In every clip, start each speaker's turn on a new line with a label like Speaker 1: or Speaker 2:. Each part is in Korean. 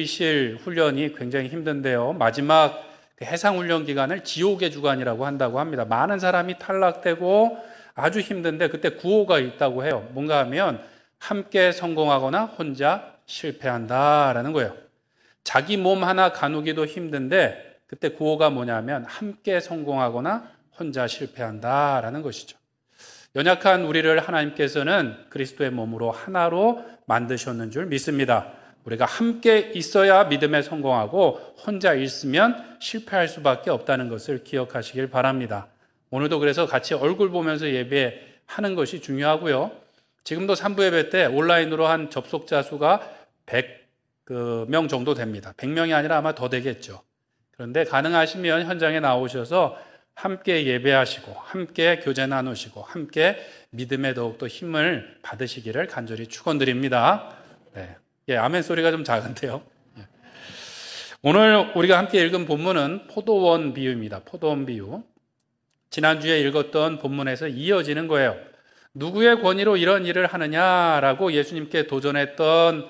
Speaker 1: 실 훈련이 굉장히 힘든데요. 마지막 해상 훈련 기간을 지옥의 주간이라고 한다고 합니다. 많은 사람이 탈락되고 아주 힘든데 그때 구호가 있다고 해요. 뭔가 하면 함께 성공하거나 혼자 실패한다라는 거예요. 자기 몸 하나 가누기도 힘든데 그때 구호가 뭐냐면 함께 성공하거나 혼자 실패한다라는 것이죠. 연약한 우리를 하나님께서는 그리스도의 몸으로 하나로 만드셨는 줄 믿습니다. 우리가 함께 있어야 믿음에 성공하고 혼자 있으면 실패할 수밖에 없다는 것을 기억하시길 바랍니다. 오늘도 그래서 같이 얼굴 보면서 예배하는 것이 중요하고요. 지금도 3부 예배 때 온라인으로 한 접속자 수가 100명 정도 됩니다. 100명이 아니라 아마 더 되겠죠. 그런데 가능하시면 현장에 나오셔서 함께 예배하시고 함께 교제 나누시고 함께 믿음에 더욱더 힘을 받으시기를 간절히 축원드립니다. 네. 아멘 소리가 좀 작은데요. 오늘 우리가 함께 읽은 본문은 포도원 비유입니다. 포도원 비유. 지난주에 읽었던 본문에서 이어지는 거예요. 누구의 권위로 이런 일을 하느냐라고 예수님께 도전했던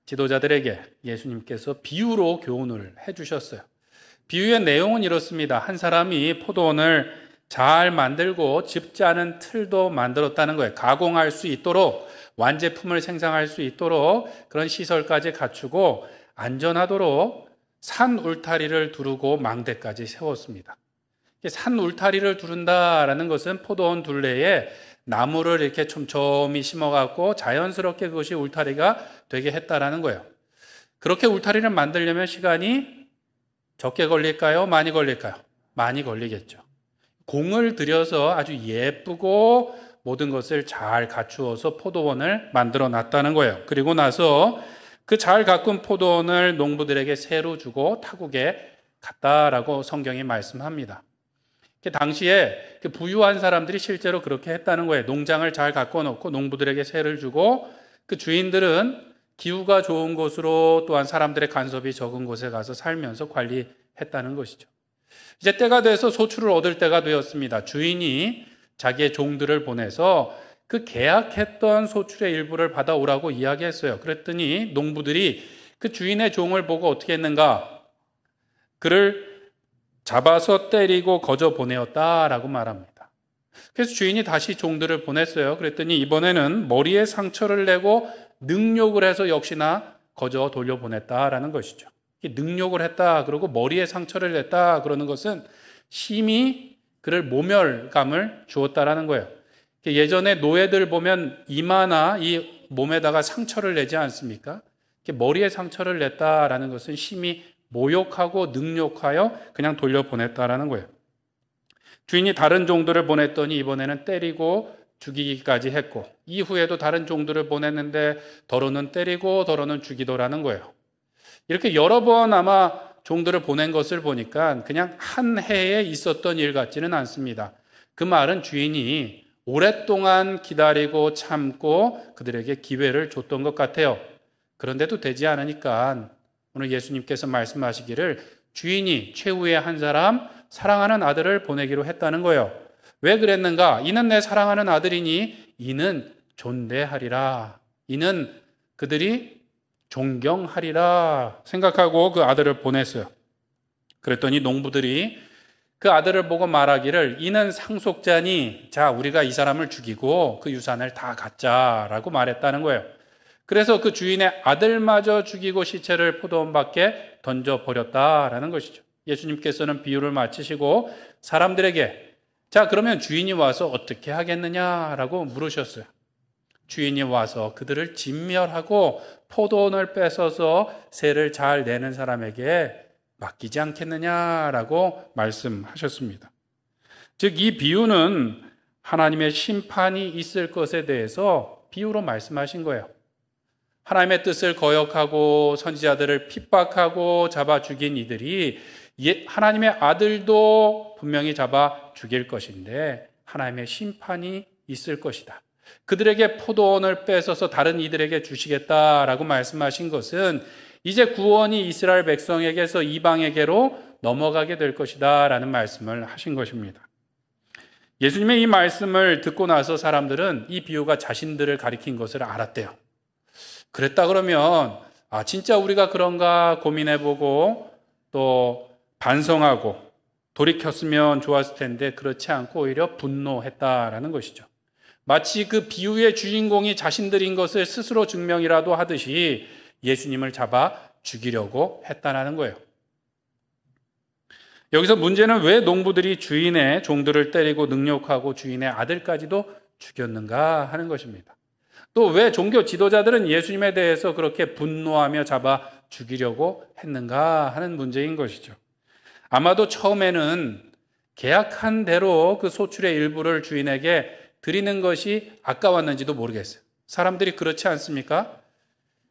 Speaker 1: 지도자들에게 예수님께서 비유로 교훈을 해주셨어요. 비유의 내용은 이렇습니다. 한 사람이 포도원을 잘 만들고 집 짜는 틀도 만들었다는 거예요. 가공할 수 있도록, 완제품을 생산할 수 있도록 그런 시설까지 갖추고 안전하도록 산 울타리를 두르고 망대까지 세웠습니다. 산 울타리를 두른다라는 것은 포도원 둘레에 나무를 이렇게 촘촘히 심어갖고 자연스럽게 그것이 울타리가 되게 했다라는 거예요. 그렇게 울타리를 만들려면 시간이 적게 걸릴까요? 많이 걸릴까요? 많이 걸리겠죠. 공을 들여서 아주 예쁘고 모든 것을 잘 갖추어서 포도원을 만들어 놨다는 거예요. 그리고 나서 그 잘 가꾼 포도원을 농부들에게 새로 주고 타국에 갔다라고 성경이 말씀합니다. 당시에 부유한 사람들이 실제로 그렇게 했다는 거예요. 농장을 잘 가꿔 놓고 농부들에게 새를 주고 그 주인들은 기후가 좋은 곳으로 또한 사람들의 간섭이 적은 곳에 가서 살면서 관리했다는 것이죠. 이제 때가 돼서 소출을 얻을 때가 되었습니다. 주인이 자기의 종들을 보내서 그 계약했던 소출의 일부를 받아오라고 이야기했어요. 그랬더니 농부들이 그 주인의 종을 보고 어떻게 했는가? 그를 잡아서 때리고 거저 보내었다라고 말합니다. 그래서 주인이 다시 종들을 보냈어요. 그랬더니 이번에는 머리에 상처를 내고 능욕을 해서 역시나 거저 돌려보냈다라는 것이죠. 능욕을 했다 그러고 머리에 상처를 냈다 그러는 것은 심히 그를 모멸감을 주었다라는 거예요. 예전에 노예들 보면 이마나 이 몸에다가 상처를 내지 않습니까? 머리에 상처를 냈다라는 것은 심히 모욕하고 능욕하여 그냥 돌려보냈다라는 거예요. 주인이 다른 종들을 보냈더니 이번에는 때리고 죽이기까지 했고 이후에도 다른 종들을 보냈는데 더러는 때리고 더러는 죽이더라는 거예요. 이렇게 여러 번 아마 종들을 보낸 것을 보니까 그냥 한 해에 있었던 일 같지는 않습니다. 그 말은 주인이 오랫동안 기다리고 참고 그들에게 기회를 줬던 것 같아요. 그런데도 되지 않으니까 오늘 예수님께서 말씀하시기를 주인이 최후의 한 사람 사랑하는 아들을 보내기로 했다는 거예요. 왜 그랬는가? 이는 내 사랑하는 아들이니 이는 존대하리라. 이는 그들이 존경하리라 생각하고 그 아들을 보냈어요. 그랬더니 농부들이 그 아들을 보고 말하기를 이는 상속자니 자 우리가 이 사람을 죽이고 그 유산을 다 갖자라고 말했다는 거예요. 그래서 그 주인의 아들마저 죽이고 시체를 포도원 밖에 던져버렸다라는 것이죠. 예수님께서는 비유를 마치시고 사람들에게 자 그러면 주인이 와서 어떻게 하겠느냐라고 물으셨어요. 주인이 와서 그들을 진멸하고 포도원을 뺏어서 세를 잘 내는 사람에게 맡기지 않겠느냐라고 말씀하셨습니다. 즉 이 비유는 하나님의 심판이 있을 것에 대해서 비유로 말씀하신 거예요. 하나님의 뜻을 거역하고 선지자들을 핍박하고 잡아 죽인 이들이 하나님의 아들도 분명히 잡아 죽일 것인데 하나님의 심판이 있을 것이다. 그들에게 포도원을 뺏어서 다른 이들에게 주시겠다라고 말씀하신 것은 이제 구원이 이스라엘 백성에게서 이방에게로 넘어가게 될 것이다 라는 말씀을 하신 것입니다. 예수님의 이 말씀을 듣고 나서 사람들은 이 비유가 자신들을 가리킨 것을 알았대요. 그랬다 그러면 진짜 우리가 그런가 고민해보고 또 반성하고 돌이켰으면 좋았을 텐데 그렇지 않고 오히려 분노했다라는 것이죠. 마치 그 비유의 주인공이 자신들인 것을 스스로 증명이라도 하듯이 예수님을 잡아 죽이려고 했다는 거예요. 여기서 문제는 왜 농부들이 주인의 종들을 때리고 능욕하고 주인의 아들까지도 죽였는가 하는 것입니다. 또 왜 종교 지도자들은 예수님에 대해서 그렇게 분노하며 잡아 죽이려고 했는가 하는 문제인 것이죠. 아마도 처음에는 계약한 대로 그 소출의 일부를 주인에게 드리는 것이 아까웠는지도 모르겠어요. 사람들이 그렇지 않습니까?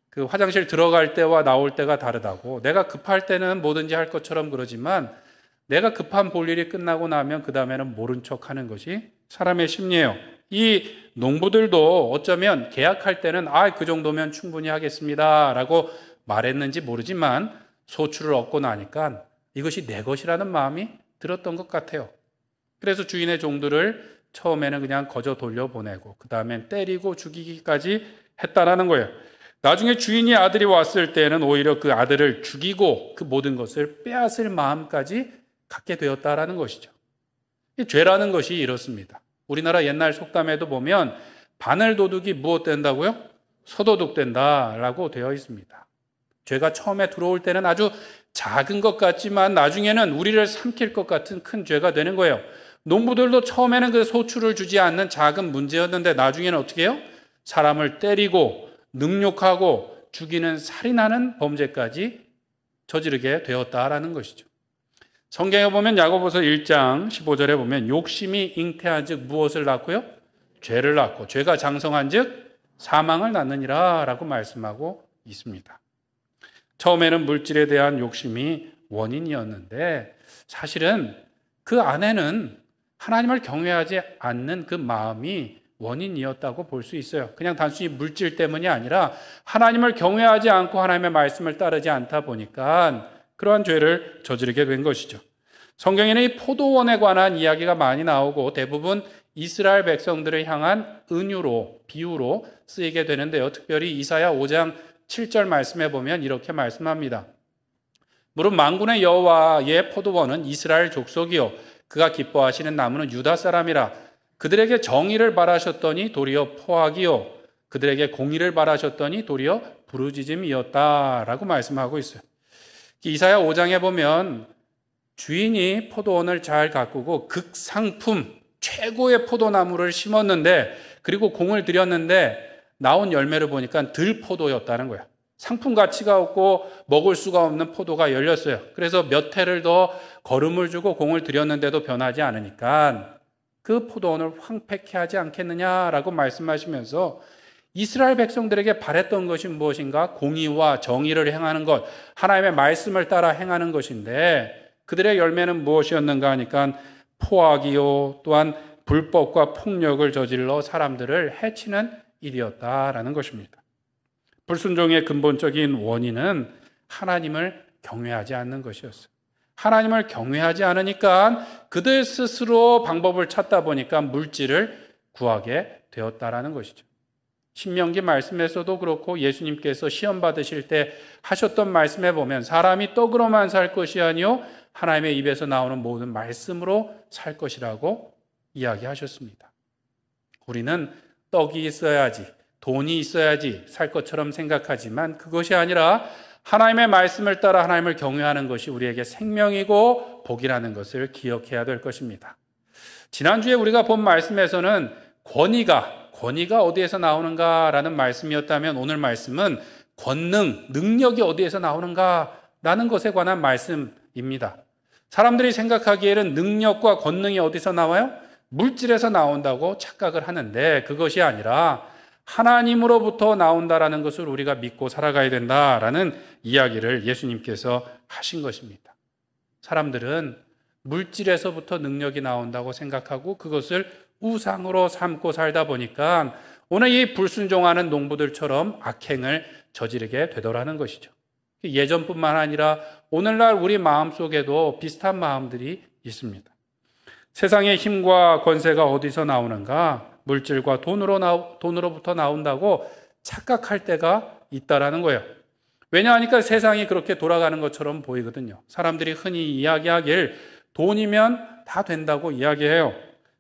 Speaker 1: 그 화장실 들어갈 때와 나올 때가 다르다고. 내가 급할 때는 뭐든지 할 것처럼 그러지만 내가 급한 볼일이 끝나고 나면 그 다음에는 모른 척하는 것이 사람의 심리예요. 이 농부들도 어쩌면 계약할 때는 그 정도면 충분히 하겠습니다 라고 말했는지 모르지만 소출을 얻고 나니까 이것이 내 것이라는 마음이 들었던 것 같아요. 그래서 주인의 종들을 처음에는 그냥 거저 돌려보내고 그 다음엔 때리고 죽이기까지 했다라는 거예요. 나중에 주인이 아들이 왔을 때는 오히려 그 아들을 죽이고 그 모든 것을 빼앗을 마음까지 갖게 되었다라는 것이죠. 이 죄라는 것이 이렇습니다. 우리나라 옛날 속담에도 보면 바늘 도둑이 무엇 된다고요? 서도둑 된다라고 되어 있습니다. 죄가 처음에 들어올 때는 아주 작은 것 같지만 나중에는 우리를 삼킬 것 같은 큰 죄가 되는 거예요. 농부들도 처음에는 그 소출을 주지 않는 작은 문제였는데 나중에는 어떻게 해요? 사람을 때리고 능욕하고 죽이는 살인하는 범죄까지 저지르게 되었다라는 것이죠. 성경에 보면 야고보서 1장 15절에 보면 욕심이 잉태한 즉 무엇을 낳고요? 죄를 낳고 죄가 장성한 즉 사망을 낳느니라 라고 말씀하고 있습니다. 처음에는 물질에 대한 욕심이 원인이었는데 사실은 그 안에는 하나님을 경외하지 않는 그 마음이 원인이었다고 볼 수 있어요. 그냥 단순히 물질 때문이 아니라 하나님을 경외하지 않고 하나님의 말씀을 따르지 않다 보니까 그러한 죄를 저지르게 된 것이죠. 성경에는 이 포도원에 관한 이야기가 많이 나오고 대부분 이스라엘 백성들을 향한 은유로, 비유로 쓰이게 되는데요. 특별히 이사야 5장 7절 말씀에 보면 이렇게 말씀합니다. 무릇 만군의 여호와의 포도원은 이스라엘 족속이요 그가 기뻐하시는 나무는 유다 사람이라. 그들에게 정의를 바라셨더니 도리어 포악이요 그들에게 공의를 바라셨더니 도리어 부르짖음이었다라고 말씀하고 있어요. 이사야 5장에 보면 주인이 포도원을 잘 가꾸고 극상품 최고의 포도나무를 심었는데 그리고 공을 들였는데 나온 열매를 보니까 들포도였다는 거야. 상품 가치가 없고 먹을 수가 없는 포도가 열렸어요. 그래서 몇 해를 더 거름을 주고 공을 들였는데도 변하지 않으니까 그 포도원을 황폐케 하지 않겠느냐라고 말씀하시면서 이스라엘 백성들에게 바랬던 것이 무엇인가? 공의와 정의를 행하는 것, 하나님의 말씀을 따라 행하는 것인데 그들의 열매는 무엇이었는가 하니까 포악이요 또한 불법과 폭력을 저질러 사람들을 해치는 일이었다라는 것입니다. 불순종의 근본적인 원인은 하나님을 경외하지 않는 것이었어요. 하나님을 경외하지 않으니까 그들 스스로 방법을 찾다 보니까 물질을 구하게 되었다라는 것이죠. 신명기 말씀에서도 그렇고 예수님께서 시험 받으실 때 하셨던 말씀에 보면 사람이 떡으로만 살 것이 아니요 하나님의 입에서 나오는 모든 말씀으로 살 것이라고 이야기하셨습니다. 우리는 떡이 있어야지, 돈이 있어야지 살 것처럼 생각하지만 그것이 아니라 하나님의 말씀을 따라 하나님을 경외하는 것이 우리에게 생명이고 복이라는 것을 기억해야 될 것입니다. 지난주에 우리가 본 말씀에서는 권위가 어디에서 나오는가라는 말씀이었다면 오늘 말씀은 권능, 능력이 어디에서 나오는가라는 것에 관한 말씀입니다. 사람들이 생각하기에는 능력과 권능이 어디서 나와요? 물질에서 나온다고 착각을 하는데 그것이 아니라 하나님으로부터 나온다라는 것을 우리가 믿고 살아가야 된다라는 이야기를 예수님께서 하신 것입니다. 사람들은 물질에서부터 능력이 나온다고 생각하고 그것을 우상으로 삼고 살다 보니까 오늘 이 불순종하는 농부들처럼 악행을 저지르게 되더라는 것이죠. 예전뿐만 아니라 오늘날 우리 마음속에도 비슷한 마음들이 있습니다. 세상의 힘과 권세가 어디서 나오는가? 물질과 돈으로부터 나온다고 착각할 때가 있다라는 거예요. 왜냐하니까 세상이 그렇게 돌아가는 것처럼 보이거든요. 사람들이 흔히 이야기하길 돈이면 다 된다고 이야기해요.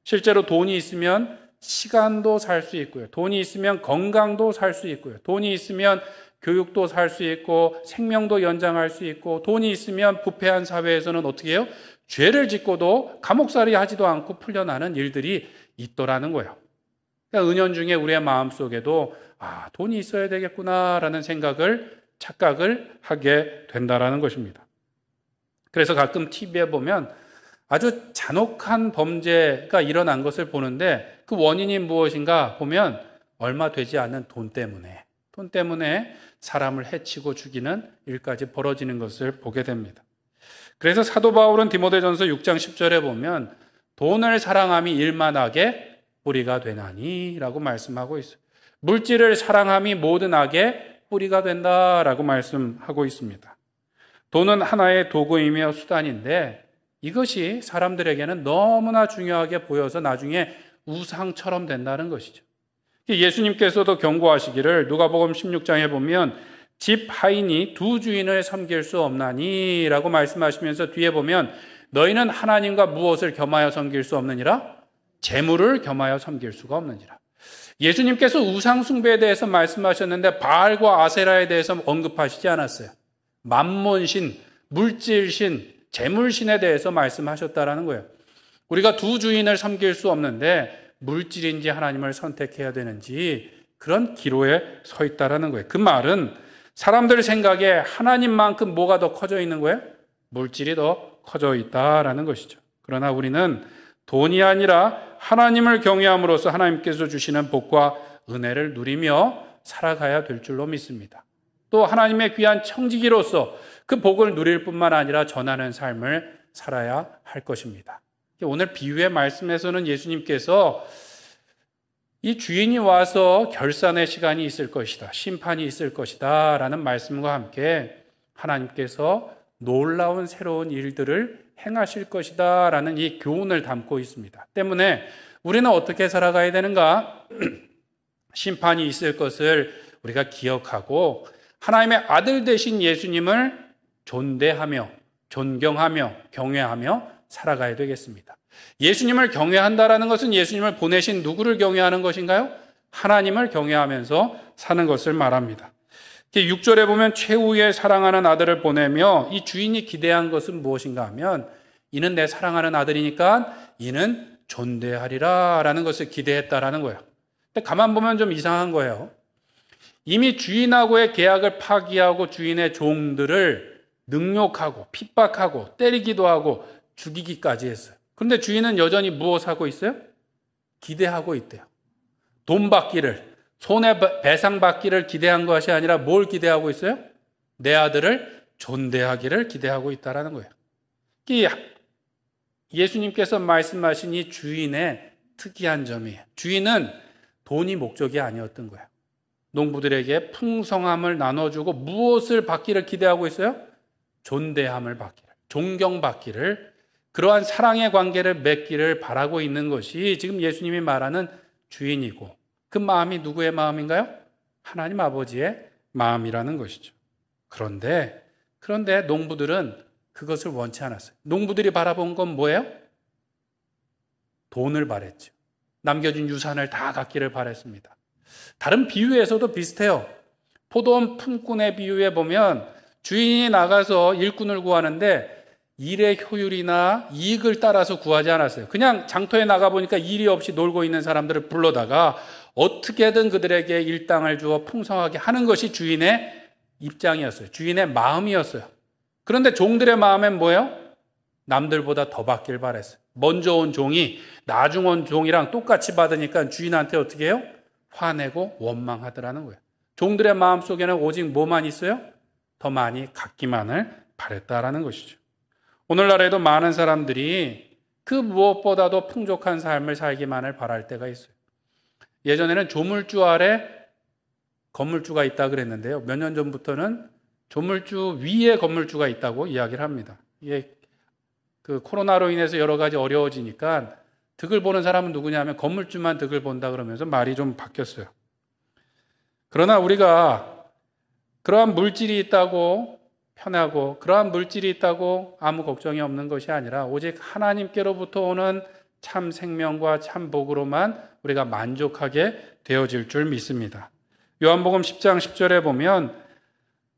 Speaker 1: 실제로 돈이 있으면 시간도 살 수 있고요. 돈이 있으면 건강도 살 수 있고요. 돈이 있으면 교육도 살 수 있고 생명도 연장할 수 있고 돈이 있으면 부패한 사회에서는 어떻게 해요? 죄를 짓고도 감옥살이 하지도 않고 풀려나는 일들이 있더라는 거예요. 그러니까 은연중에 우리의 마음속에도 돈이 있어야 되겠구나라는 착각을 하게 된다라는 것입니다. 그래서 가끔 TV에 보면 아주 잔혹한 범죄가 일어난 것을 보는데 그 원인이 무엇인가 보면 얼마 되지 않는 돈 때문에 사람을 해치고 죽이는 일까지 벌어지는 것을 보게 됩니다. 그래서 사도 바울은 디모데전서 6장 10절에 보면 돈을 사랑함이 일만하게 뿌리가 되나니 라고 말씀하고 있어요. 물질을 사랑함이 모든 악의 뿌리가 된다라고 말씀하고 있습니다. 돈은 하나의 도구이며 수단인데 이것이 사람들에게는 너무나 중요하게 보여서 나중에 우상처럼 된다는 것이죠. 예수님께서도 경고하시기를 누가복음 16장에 보면 집 하인이 두 주인을 섬길 수 없나니 라고 말씀하시면서 뒤에 보면 너희는 하나님과 무엇을 겸하여 섬길 수 없느니라? 재물을 겸하여 섬길 수가 없느니라. 예수님께서 우상 숭배에 대해서 말씀하셨는데 바알과 아세라에 대해서 언급하시지 않았어요. 만몬신, 물질신, 재물신에 대해서 말씀하셨다라는 거예요. 우리가 두 주인을 섬길 수 없는데 물질인지 하나님을 선택해야 되는지 그런 기로에 서 있다라는 거예요. 그 말은 사람들 생각에 하나님만큼 뭐가 더 커져 있는 거예요? 물질이 더 커져 있다라는 것이죠. 그러나 우리는 돈이 아니라 하나님을 경외함으로써 하나님께서 주시는 복과 은혜를 누리며 살아가야 될 줄로 믿습니다. 또 하나님의 귀한 청지기로서 그 복을 누릴 뿐만 아니라 전하는 삶을 살아야 할 것입니다. 오늘 비유의 말씀에서는 예수님께서 이 주인이 와서 결산의 시간이 있을 것이다, 심판이 있을 것이다 라는 말씀과 함께 하나님께서 놀라운 새로운 일들을 행하실 것이다 라는 이 교훈을 담고 있습니다. 때문에 우리는 어떻게 살아가야 되는가? 심판이 있을 것을 우리가 기억하고 하나님의 아들 되신 예수님을 존대하며 존경하며 경외하며 살아가야 되겠습니다. 예수님을 경외한다라는 것은 예수님을 보내신 누구를 경외하는 것인가요? 하나님을 경외하면서 사는 것을 말합니다. 6절에 보면 최후의 사랑하는 아들을 보내며 이 주인이 기대한 것은 무엇인가 하면 이는 내 사랑하는 아들이니까 이는 존대하리라 라는 것을 기대했다라는 거예요. 근데 가만 보면 좀 이상한 거예요. 이미 주인하고의 계약을 파기하고 주인의 종들을 능욕하고 핍박하고 때리기도 하고 죽이기까지 했어요. 그런데 주인은 여전히 무엇하고 있어요? 기대하고 있대요. 돈 받기를, 손해배상 받기를 기대한 것이 아니라 뭘 기대하고 있어요? 내 아들을 존대하기를 기대하고 있다는 거예요. 예수님께서 말씀하신 이 주인의 특이한 점이에요. 주인은 돈이 목적이 아니었던 거예요. 농부들에게 풍성함을 나눠주고 무엇을 받기를 기대하고 있어요? 존대함을 받기를, 존경받기를, 그러한 사랑의 관계를 맺기를 바라고 있는 것이 지금 예수님이 말하는 주인이고 그 마음이 누구의 마음인가요? 하나님 아버지의 마음이라는 것이죠. 그런데 농부들은 그것을 원치 않았어요. 농부들이 바라본 건 뭐예요? 돈을 바랬죠. 남겨준 유산을 다 갖기를 바랬습니다. 다른 비유에서도 비슷해요. 포도원 품꾼의 비유에 보면 주인이 나가서 일꾼을 구하는데 일의 효율이나 이익을 따라서 구하지 않았어요. 그냥 장터에 나가보니까 일이 없이 놀고 있는 사람들을 불러다가 어떻게든 그들에게 일당을 주어 풍성하게 하는 것이 주인의 입장이었어요. 주인의 마음이었어요. 그런데 종들의 마음엔 뭐예요? 남들보다 더 받길 바랬어요. 먼저 온 종이 나중 온 종이랑 똑같이 받으니까 주인한테 어떻게 해요? 화내고 원망하더라는 거예요. 종들의 마음속에는 오직 뭐만 있어요? 더 많이 갖기만을 바랬다라는 것이죠. 오늘날에도 많은 사람들이 그 무엇보다도 풍족한 삶을 살기만을 바랄 때가 있어요. 예전에는 조물주 아래 건물주가 있다 그랬는데요. 몇 년 전부터는 조물주 위에 건물주가 있다고 이야기를 합니다. 이게 그 코로나로 인해서 여러 가지 어려워지니까 득을 보는 사람은 누구냐 하면 건물주만 득을 본다 그러면서 말이 좀 바뀌었어요. 그러나 우리가 그러한 물질이 있다고 편하고 그러한 물질이 있다고 아무 걱정이 없는 것이 아니라 오직 하나님께로부터 오는 참 생명과 참 복으로만 우리가 만족하게 되어질 줄 믿습니다. 요한복음 10장 10절에 보면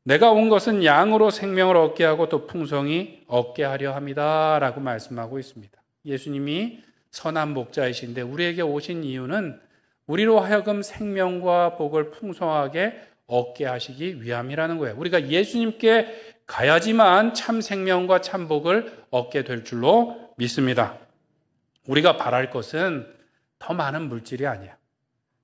Speaker 1: 내가 온 것은 양으로 생명을 얻게 하고 또 풍성히 얻게 하려 함이다 라고 말씀하고 있습니다. 예수님이 선한 목자이신데 우리에게 오신 이유는 우리로 하여금 생명과 복을 풍성하게 얻게 하시기 위함이라는 거예요. 우리가 예수님께 가야지만 참 생명과 참 복을 얻게 될 줄로 믿습니다. 우리가 바랄 것은 더 많은 물질이 아니야.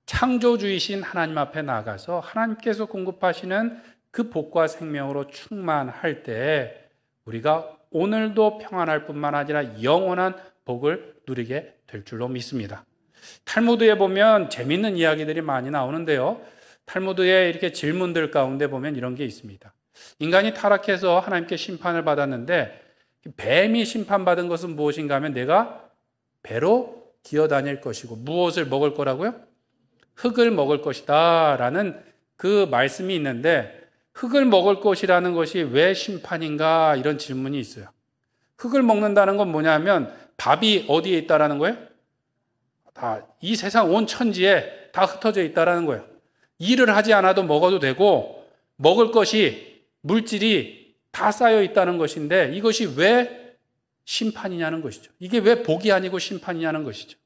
Speaker 1: 창조주이신 하나님 앞에 나가서 하나님께서 공급하시는 그 복과 생명으로 충만할 때 우리가 오늘도 평안할 뿐만 아니라 영원한 복을 누리게 될 줄로 믿습니다. 탈무드에 보면 재밌는 이야기들이 많이 나오는데요. 탈무드의 이렇게 질문들 가운데 보면 이런 게 있습니다. 인간이 타락해서 하나님께 심판을 받았는데 뱀이 심판받은 것은 무엇인가 하면 내가 배로 기어다닐 것이고 무엇을 먹을 거라고요? 흙을 먹을 것이다 라는 그 말씀이 있는데 흙을 먹을 것이라는 것이 왜 심판인가 이런 질문이 있어요. 흙을 먹는다는 건 뭐냐면 밥이 어디에 있다라는 거예요? 다 이 세상 온 천지에 다 흩어져 있다라는 거예요. 일을 하지 않아도 먹어도 되고 먹을 것이 물질이 다 쌓여 있다는 것인데 이것이 왜 심판이냐는 것이죠. 이게 왜 복이 아니고 심판이냐는 것이죠.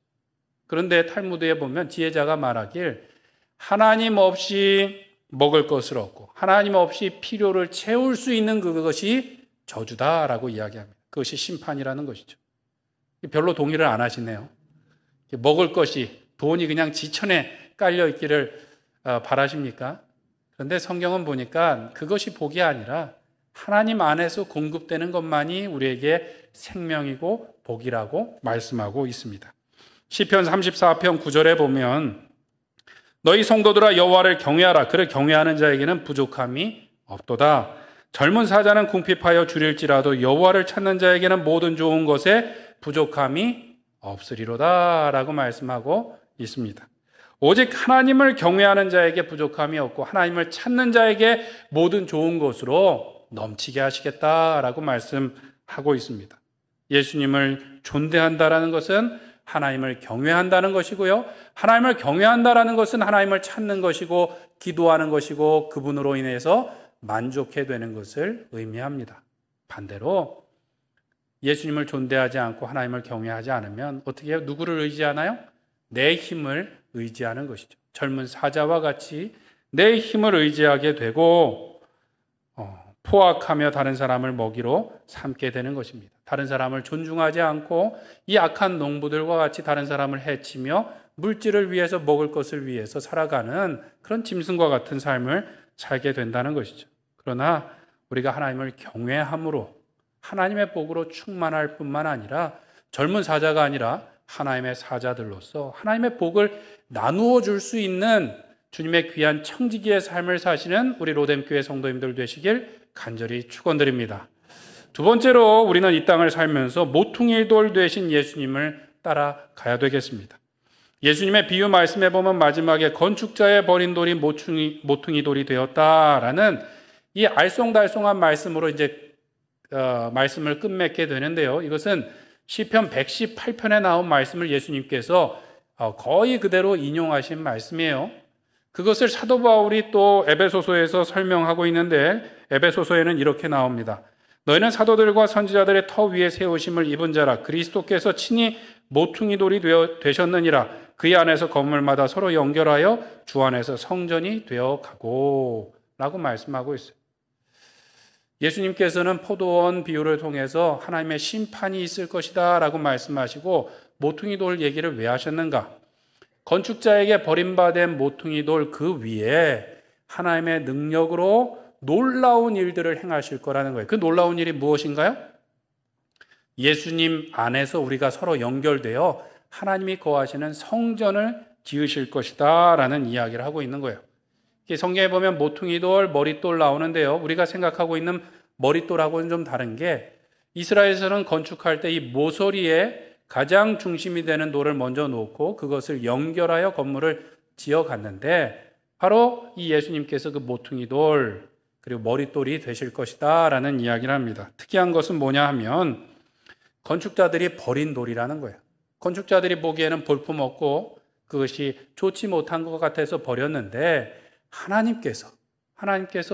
Speaker 1: 그런데 탈무드에 보면 지혜자가 말하길 하나님 없이 먹을 것을 얻고 하나님 없이 필요를 채울 수 있는 그것이 저주다라고 이야기합니다. 그것이 심판이라는 것이죠. 별로 동의를 안 하시네요. 먹을 것이 돈이 그냥 지천에 깔려 있기를 바라십니까? 그런데 성경은 보니까 그것이 복이 아니라 하나님 안에서 공급되는 것만이 우리에게 생명이고 복이라고 말씀하고 있습니다. 시편 34편 9절에 보면 너희 성도들아 여호와를 경외하라. 그를 경외하는 자에게는 부족함이 없도다. 젊은 사자는 궁핍하여 줄일지라도 여호와를 찾는 자에게는 모든 좋은 것에 부족함이 없으리로다 라고 말씀하고 있습니다. 오직 하나님을 경외하는 자에게 부족함이 없고 하나님을 찾는 자에게 모든 좋은 것으로 넘치게 하시겠다라고 말씀하고 있습니다. 예수님을 존대한다라는 것은 하나님을 경외한다는 것이고요. 하나님을 경외한다라는 것은 하나님을 찾는 것이고 기도하는 것이고 그분으로 인해서 만족해 되는 것을 의미합니다. 반대로 예수님을 존대하지 않고 하나님을 경외하지 않으면 어떻게 해요? 누구를 의지하나요? 내 힘을 의지하는 것이죠. 젊은 사자와 같이 내 힘을 의지하게 되고 포악하며 다른 사람을 먹이로 삼게 되는 것입니다. 다른 사람을 존중하지 않고 이 악한 농부들과 같이 다른 사람을 해치며 물질을 위해서 먹을 것을 위해서 살아가는 그런 짐승과 같은 삶을 살게 된다는 것이죠. 그러나 우리가 하나님을 경외함으로 하나님의 복으로 충만할 뿐만 아니라 젊은 사자가 아니라 하나님의 사자들로서 하나님의 복을 나누어 줄 수 있는 주님의 귀한 청지기의 삶을 사시는 우리 로뎀교회 성도님들 되시길 간절히 축원드립니다. 두 번째로 우리는 이 땅을 살면서 모퉁이 돌 되신 예수님을 따라가야 되겠습니다. 예수님의 비유 말씀해 보면 마지막에 건축자의 버린 돌이 모퉁이 돌이 되었다라는 이 알쏭달쏭한 말씀으로 이제 말씀을 끝맺게 되는데요. 이것은 시편 118편에 나온 말씀을 예수님께서 거의 그대로 인용하신 말씀이에요. 그것을 사도 바울이 또 에베소서에서 설명하고 있는데 에베소서에는 이렇게 나옵니다. 너희는 사도들과 선지자들의 터 위에 세우심을 입은 자라 그리스도께서 친히 모퉁이 돌이 되셨느니라. 그의 안에서 건물마다 서로 연결하여 주 안에서 성전이 되어 가고 라고 말씀하고 있어요. 예수님께서는 포도원 비유를 통해서 하나님의 심판이 있을 것이다 라고 말씀하시고 모퉁이 돌 얘기를 왜 하셨는가? 건축자에게 버림받은 모퉁이 돌 그 위에 하나님의 능력으로 놀라운 일들을 행하실 거라는 거예요. 그 놀라운 일이 무엇인가요? 예수님 안에서 우리가 서로 연결되어 하나님이 거하시는 성전을 지으실 것이다 라는 이야기를 하고 있는 거예요. 성경에 보면 모퉁이돌, 머릿돌 나오는데요. 우리가 생각하고 있는 머릿돌하고는 좀 다른 게 이스라엘에서는 건축할 때 이 모서리에 가장 중심이 되는 돌을 먼저 놓고 그것을 연결하여 건물을 지어갔는데 바로 이 예수님께서 그 모퉁이돌, 그리고 머릿돌이 되실 것이다 라는 이야기를 합니다. 특이한 것은 뭐냐 하면 건축자들이 버린 돌이라는 거예요. 건축자들이 보기에는 볼품없고 그것이 좋지 못한 것 같아서 버렸는데 하나님께서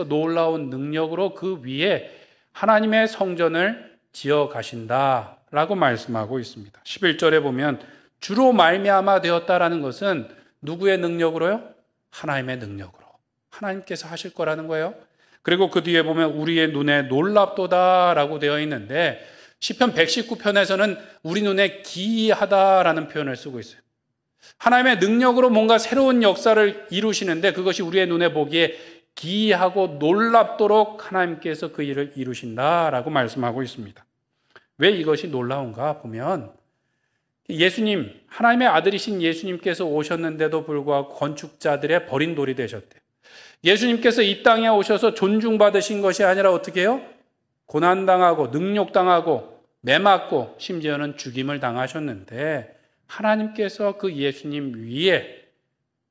Speaker 1: 놀라운 능력으로 그 위에 하나님의 성전을 지어 가신다라고 말씀하고 있습니다. 11절에 보면 주로 말미암아 되었다라는 것은 누구의 능력으로요? 하나님의 능력으로. 하나님께서 하실 거라는 거예요. 그리고 그 뒤에 보면 우리의 눈에 놀랍도다라고 되어 있는데 시편 119편에서는 우리 눈에 기이하다라는 표현을 쓰고 있어요. 하나님의 능력으로 뭔가 새로운 역사를 이루시는데 그것이 우리의 눈에 보기에 기이하고 놀랍도록 하나님께서 그 일을 이루신다라고 말씀하고 있습니다. 왜 이것이 놀라운가 보면 예수님, 하나님의 아들이신 예수님께서 오셨는데도 불구하고 건축자들의 버린 돌이 되셨대요. 예수님께서 이 땅에 오셔서 존중받으신 것이 아니라 어떻게 해요? 고난당하고 능욕당하고 매맞고 심지어는 죽임을 당하셨는데 하나님께서 그 예수님 위에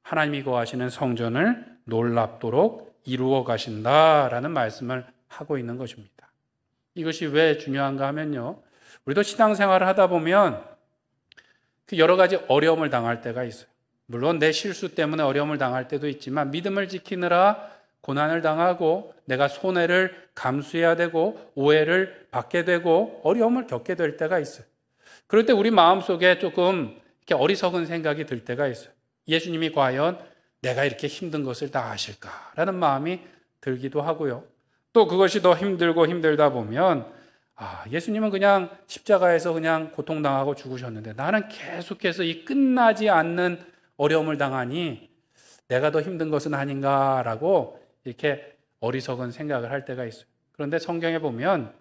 Speaker 1: 하나님이 거하시는 성전을 놀랍도록 이루어 가신다라는 말씀을 하고 있는 것입니다. 이것이 왜 중요한가 하면요. 우리도 신앙생활을 하다 보면 그 여러 가지 어려움을 당할 때가 있어요. 물론 내 실수 때문에 어려움을 당할 때도 있지만 믿음을 지키느라 고난을 당하고 내가 손해를 감수해야 되고 오해를 받게 되고 어려움을 겪게 될 때가 있어요. 그럴 때 우리 마음속에 조금 이렇게 어리석은 생각이 들 때가 있어요. 예수님이 과연 내가 이렇게 힘든 것을 다 아실까라는 마음이 들기도 하고요. 또 그것이 더 힘들고 힘들다 보면 예수님은 그냥 십자가에서 그냥 고통당하고 죽으셨는데 나는 계속해서 이 끝나지 않는 어려움을 당하니 내가 더 힘든 것은 아닌가라고 이렇게 어리석은 생각을 할 때가 있어요. 그런데 성경에 보면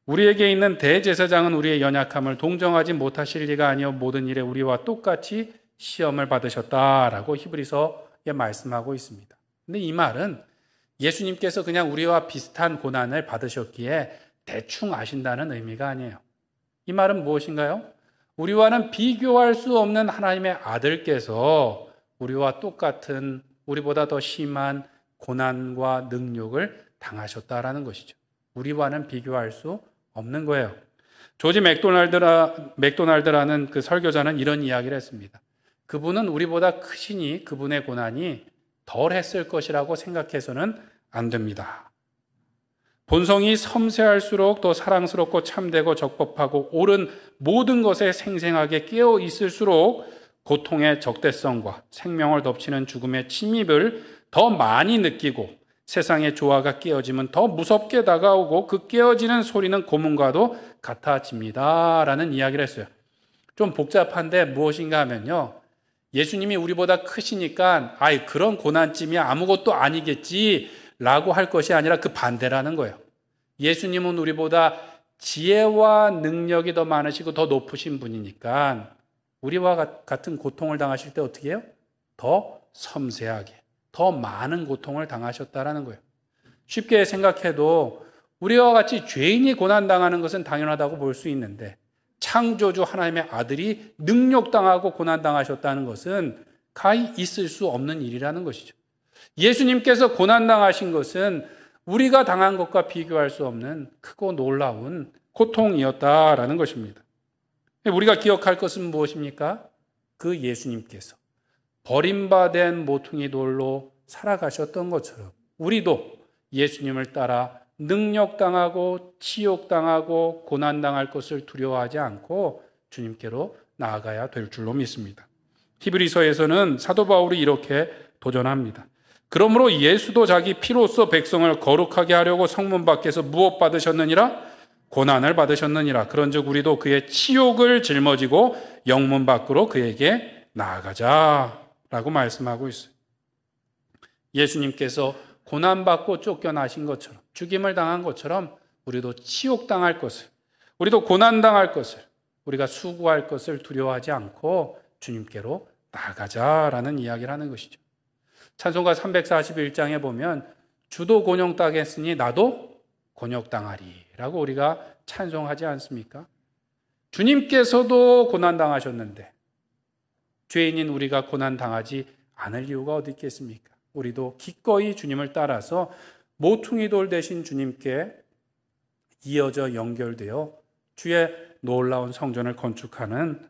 Speaker 1: 우리에게 있는 대제사장은 우리의 연약함을 동정하지 못하실 리가 아니요 모든 일에 우리와 똑같이 시험을 받으셨다라고 히브리서에 말씀하고 있습니다. 근데 이 말은 예수님께서 그냥 우리와 비슷한 고난을 받으셨기에 대충 아신다는 의미가 아니에요. 이 말은 무엇인가요? 우리와는 비교할 수 없는 하나님의 아들께서 우리와 똑같은 우리보다 더 심한 고난과 능욕을 당하셨다라는 것이죠. 우리와는 비교할 수 없는 거예요. 조지 맥도날드라는 그 설교자는 이런 이야기를 했습니다. 그분은 우리보다 크시니 그분의 고난이 덜 했을 것이라고 생각해서는 안 됩니다. 본성이 섬세할수록 더 사랑스럽고 참되고 적법하고 옳은 모든 것에 생생하게 깨어 있을수록 고통의 적대성과 생명을 덮치는 죽음의 침입을 더 많이 느끼고 세상의 조화가 깨어지면 더 무섭게 다가오고 그 깨어지는 소리는 고문과도 같아집니다. 라는 이야기를 했어요. 좀 복잡한데 무엇인가 하면요. 예수님이 우리보다 크시니까 그런 고난쯤이 아무것도 아니겠지 라고 할 것이 아니라 그 반대라는 거예요. 예수님은 우리보다 지혜와 능력이 더 많으시고 더 높으신 분이니까 우리와 같은 고통을 당하실 때 어떻게 해요? 더 섬세하게, 더 많은 고통을 당하셨다라는 거예요. 쉽게 생각해도 우리와 같이 죄인이 고난당하는 것은 당연하다고 볼 수 있는데 창조주 하나님의 아들이 능욕당하고 고난당하셨다는 것은 가히 있을 수 없는 일이라는 것이죠. 예수님께서 고난당하신 것은 우리가 당한 것과 비교할 수 없는 크고 놀라운 고통이었다라는 것입니다. 우리가 기억할 것은 무엇입니까? 그 예수님께서 버림받은 모퉁이 돌로 살아가셨던 것처럼 우리도 예수님을 따라 능욕당하고 치욕당하고 고난당할 것을 두려워하지 않고 주님께로 나아가야 될 줄로 믿습니다. 히브리서에서는 사도 바울이 이렇게 도전합니다. 그러므로 예수도 자기 피로써 백성을 거룩하게 하려고 성문 밖에서 무엇 받으셨느니라? 고난을 받으셨느니라. 그런즉 우리도 그의 치욕을 짊어지고 영문 밖으로 그에게 나아가자라고 말씀하고 있어요. 예수님께서 고난받고 쫓겨나신 것처럼 죽임을 당한 것처럼 우리도 치욕당할 것을, 우리도 고난당할 것을, 우리가 수고할 것을 두려워하지 않고 주님께로 나아가자라는 이야기를 하는 것이죠. 찬송가 341장에 보면 주도 곤욕당했으니 나도 곤욕당하리라고 우리가 찬송하지 않습니까? 주님께서도 고난당하셨는데 죄인인 우리가 고난당하지 않을 이유가 어디 있겠습니까? 우리도 기꺼이 주님을 따라서 모퉁이 돌 되신 주님께 이어져 연결되어 주의 놀라운 성전을 건축하는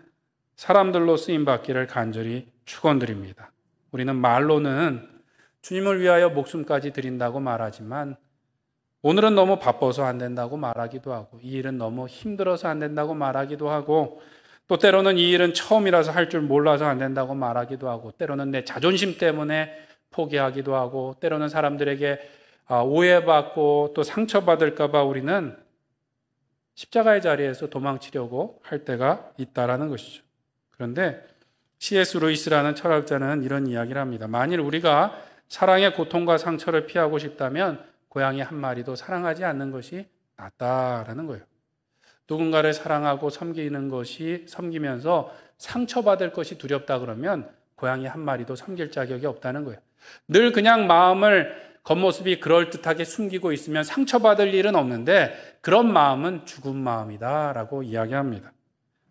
Speaker 1: 사람들로 쓰임받기를 간절히 축원드립니다. 우리는 말로는 주님을 위하여 목숨까지 드린다고 말하지만 오늘은 너무 바빠서 안 된다고 말하기도 하고 이 일은 너무 힘들어서 안 된다고 말하기도 하고 또 때로는 이 일은 처음이라서 할 줄 몰라서 안 된다고 말하기도 하고 때로는 내 자존심 때문에 포기하기도 하고 때로는 사람들에게 오해받고 또 상처받을까 봐 우리는 십자가의 자리에서 도망치려고 할 때가 있다라는 것이죠. 그런데 C.S. 루이스라는 철학자는 이런 이야기를 합니다. 만일 우리가 사랑의 고통과 상처를 피하고 싶다면 고양이 한 마리도 사랑하지 않는 것이 낫다라는 거예요. 누군가를 사랑하고 섬기면서 상처받을 것이 두렵다 그러면 고양이 한 마리도 섬길 자격이 없다는 거예요. 늘 그냥 마음을 겉모습이 그럴듯하게 숨기고 있으면 상처받을 일은 없는데 그런 마음은 죽은 마음이다라고 이야기합니다.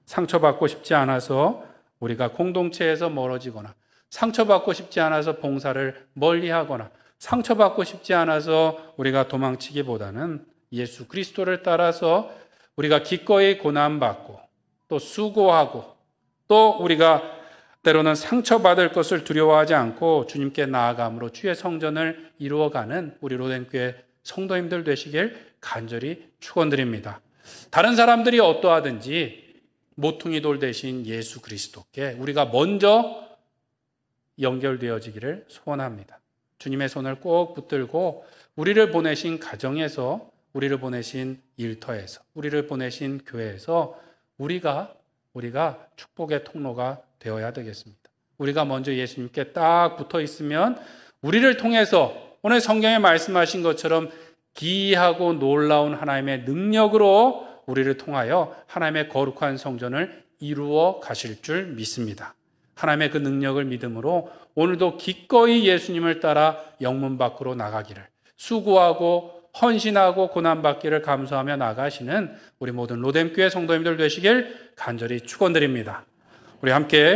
Speaker 1: 상처받고 싶지 않아서 우리가 공동체에서 멀어지거나 상처받고 싶지 않아서 봉사를 멀리하거나 상처받고 싶지 않아서 우리가 도망치기보다는 예수 그리스도를 따라서 우리가 기꺼이 고난받고 또 수고하고 또 우리가 때로는 상처받을 것을 두려워하지 않고 주님께 나아감으로 주의 성전을 이루어가는 우리 로덴교회 성도님들 되시길 간절히 축원드립니다. 다른 사람들이 어떠하든지 모퉁이 돌 대신 예수 그리스도께 우리가 먼저 연결되어지기를 소원합니다. 주님의 손을 꼭 붙들고 우리를 보내신 가정에서 우리를 보내신 일터에서 우리를 보내신 교회에서 우리가 축복의 통로가 되어야 되겠습니다. 우리가 먼저 예수님께 딱 붙어 있으면 우리를 통해서 오늘 성경에 말씀하신 것처럼 기이하고 놀라운 하나님의 능력으로 우리를 통하여 하나님의 거룩한 성전을 이루어 가실 줄 믿습니다. 하나님의 그 능력을 믿음으로 오늘도 기꺼이 예수님을 따라 영문 밖으로 나가기를 수고하고 헌신하고 고난받기를 감수하며 나가시는 우리 모든 로뎀교회 성도님들 되시길 간절히 축원드립니다. 우리 함께